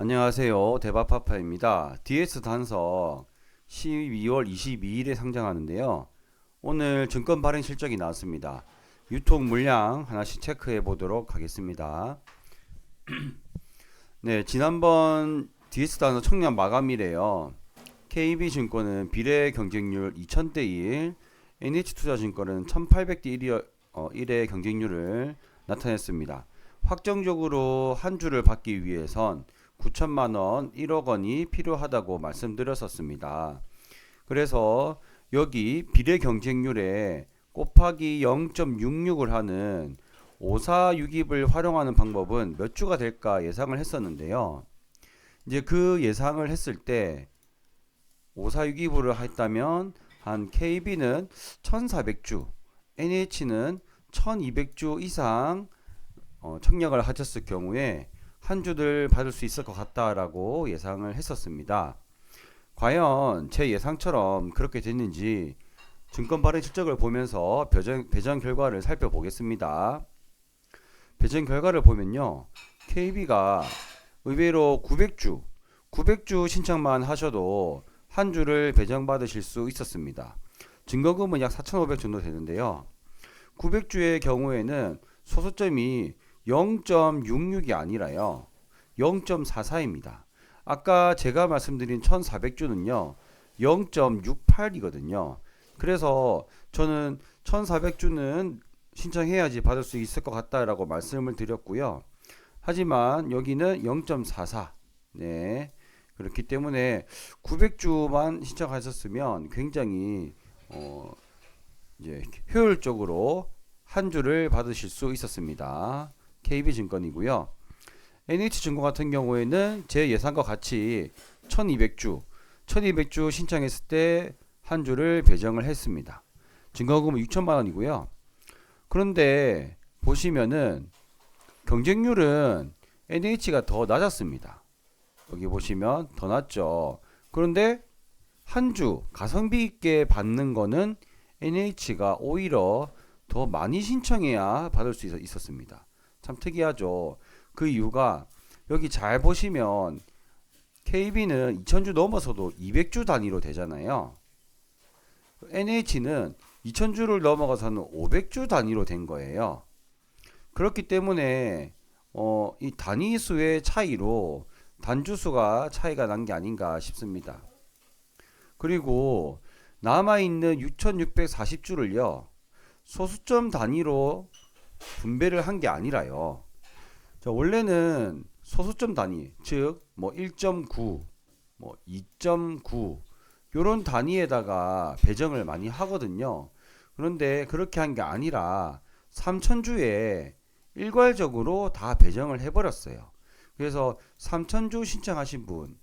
안녕하세요. 대바파파입니다. DS 단석 12월 22일에 상장하는데요. 오늘 증권 발행 실적이 나왔습니다. 유통 물량 하나씩 체크해 보도록 하겠습니다. 네, 지난번 DS 단석 청량 마감일에요. KB증권은 비례 경쟁률 2000대 1, NH투자증권은 1800대 1의 경쟁률을 나타냈습니다. 확정적으로 한 주를 받기 위해선 9천만원, 1억원이 필요하다고 말씀드렸었습니다. 그래서 여기 비례 경쟁률에 곱하기 0.66을 하는 546입을 활용하는 방법은 몇 주가 될까 예상을 했었는데요. 이제 그 예상을 했을 때 546입을 했다면 한 KB는 1400주, NH는 1200주 이상 청약을 하셨을 경우에 한 주를 받을 수 있을 것 같다라고 예상을 했었습니다. 과연 제 예상처럼 그렇게 됐는지 증권 발행 실적을 보면서 배정 결과를 살펴보겠습니다. 배정 결과를 보면요. KB가 의외로 900주 신청만 하셔도 한 주를 배정받으실 수 있었습니다. 증거금은 약 4,500 정도 되는데요. 900주의 경우에는 소수점이 0.66이 아니라요. 0.44입니다. 아까 제가 말씀드린 1400주는요. 0.68이거든요. 그래서 저는 1400주는 신청해야지 받을 수 있을 것 같다라고 말씀을 드렸고요. 하지만 여기는 0.44. 네. 그렇기 때문에 900주만 신청하셨으면 굉장히 이제 효율적으로 한 주를 받으실 수 있었습니다. KB증권이고요. NH증권 같은 경우에는 제 예상과 같이 1200주 신청했을 때 한 주를 배정을 했습니다. 증거금은 6천만 원이고요. 그런데 보시면은 경쟁률은 NH가 더 낮았습니다. 여기 보시면 더 낮죠. 그런데 한 주 가성비 있게 받는 거는 NH가 오히려 더 많이 신청해야 받을 수 있었습니다. 참 특이하죠. 그 이유가 여기 잘 보시면 KB는 2000주 넘어서도 200주 단위로 되잖아요. NH는 2000주를 넘어가서는 500주 단위로 된 거예요. 그렇기 때문에 이 단위 수의 차이로 단주수가 차이가 난 게 아닌가 싶습니다. 그리고 남아있는 6640주를요. 소수점 단위로 분배를 한 게 아니라요. 자, 원래는 소수점 단위, 즉 뭐 1.9, 뭐 2.9 요런 단위에다가 배정을 많이 하거든요. 그런데 그렇게 한 게 아니라 3000주에 일괄적으로 다 배정을 해버렸어요. 그래서 3000주 신청하신 분,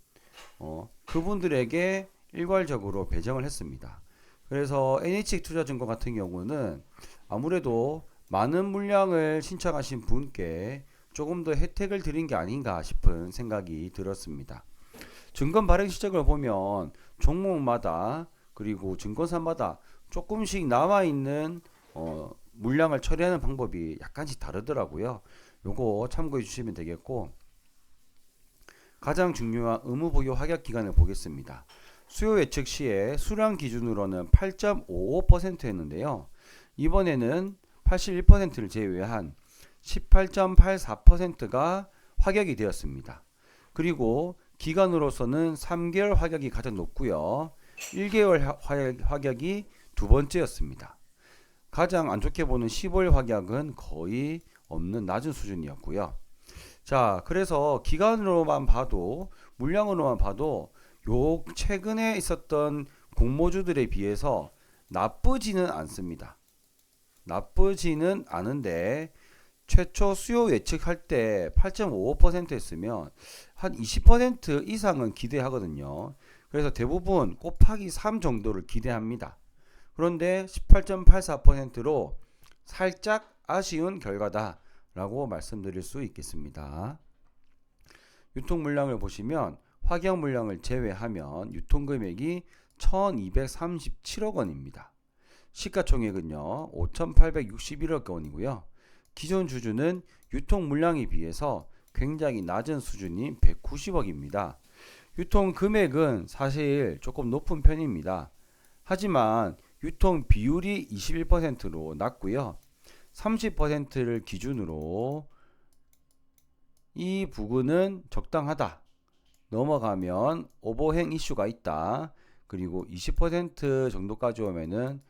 그분들에게 일괄적으로 배정을 했습니다. 그래서 NH투자증권 같은 경우는 아무래도 많은 물량을 신청하신 분께 조금 더 혜택을 드린 게 아닌가 싶은 생각이 들었습니다. 증권 발행 시작을 보면 종목마다 그리고 증권사마다 조금씩 남아있는 물량을 처리하는 방법이 약간씩 다르더라고요. 요거 참고해 주시면 되겠고, 가장 중요한 의무보유 확약 기간을 보겠습니다. 수요 예측 시에 수량 기준으로는 8.55%였는데요. 이번에는 81%를 제외한 18.84%가 확약이 되었습니다. 그리고 기간으로서는 3개월 확약이 가장 높고요. 1개월 확약이 두 번째였습니다. 가장 안 좋게 보는 15일 확약은 거의 없는 낮은 수준이었고요. 자, 그래서 기간으로만 봐도 물량으로만 봐도 요 최근에 있었던 공모주들에 비해서 나쁘지는 않습니다. 나쁘지는 않은데 최초 수요 예측할 때 8.55% 했으면 한 20% 이상은 기대하거든요. 그래서 대부분 곱하기 3 정도를 기대합니다. 그런데 18.84%로 살짝 아쉬운 결과다라고 말씀드릴 수 있겠습니다. 유통 물량을 보시면 확약 물량을 제외하면 유통 금액이 1237억 원입니다. 시가총액은요 5861억 원이고요. 기존 주주는 유통 물량에 비해서 굉장히 낮은 수준인 190억입니다. 유통 금액은 사실 조금 높은 편입니다. 하지만 유통 비율이 21%로 낮고요. 30%를 기준으로 이 부근은 적당하다. 넘어가면 오버행 이슈가 있다. 그리고 20% 정도까지 오면은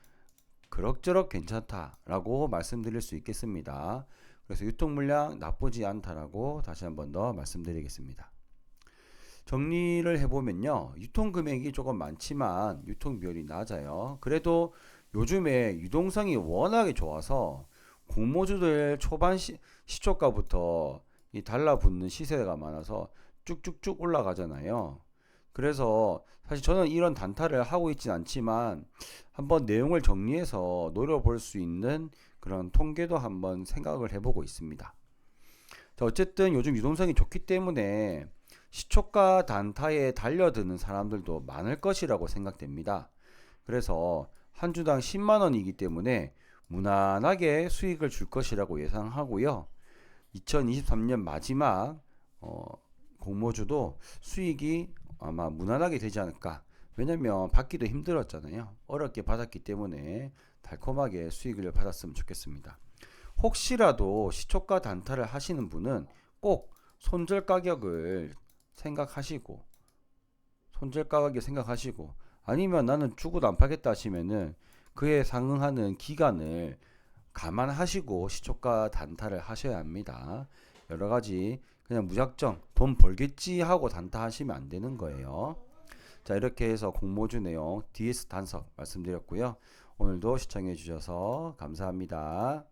그럭저럭 괜찮다라고 말씀드릴 수 있겠습니다. 그래서 유통 물량 나쁘지 않다라고 다시 한번 더 말씀드리겠습니다. 정리를 해보면요. 유통 금액이 조금 많지만 유통 비율이 낮아요. 그래도 요즘에 유동성이 워낙에 좋아서 공모주들 초반 시초가부터 이 달라붙는 시세가 많아서 쭉쭉쭉 올라가잖아요. 그래서 사실 저는 이런 단타를 하고 있진 않지만 한번 내용을 정리해서 노려볼 수 있는 그런 통계도 한번 생각을 해보고 있습니다. 자, 어쨌든 요즘 유동성이 좋기 때문에 시초가 단타에 달려드는 사람들도 많을 것이라고 생각됩니다. 그래서 한 주당 10만 원이기 때문에 무난하게 수익을 줄 것이라고 예상하고요. 2023년 마지막 공모주도 수익이 아마 무난하게 되지 않을까. 왜냐면 받기도 힘들었잖아요. 어렵게 받았기 때문에 달콤하게 수익을 받았으면 좋겠습니다. 혹시라도 시초가 단타를 하시는 분은 꼭 손절 가격을 생각하시고 아니면 나는 죽어도 안 팔겠다 하시면은 그에 상응하는 기간을 감안하시고 시초가 단타를 하셔야 합니다. 여러 가지 그냥 무작정 돈 벌겠지 하고 단타 하시면 안 되는 거예요. 자, 이렇게 해서 공모주 내용 DS 단석 말씀드렸고요. 오늘도 시청해 주셔서 감사합니다.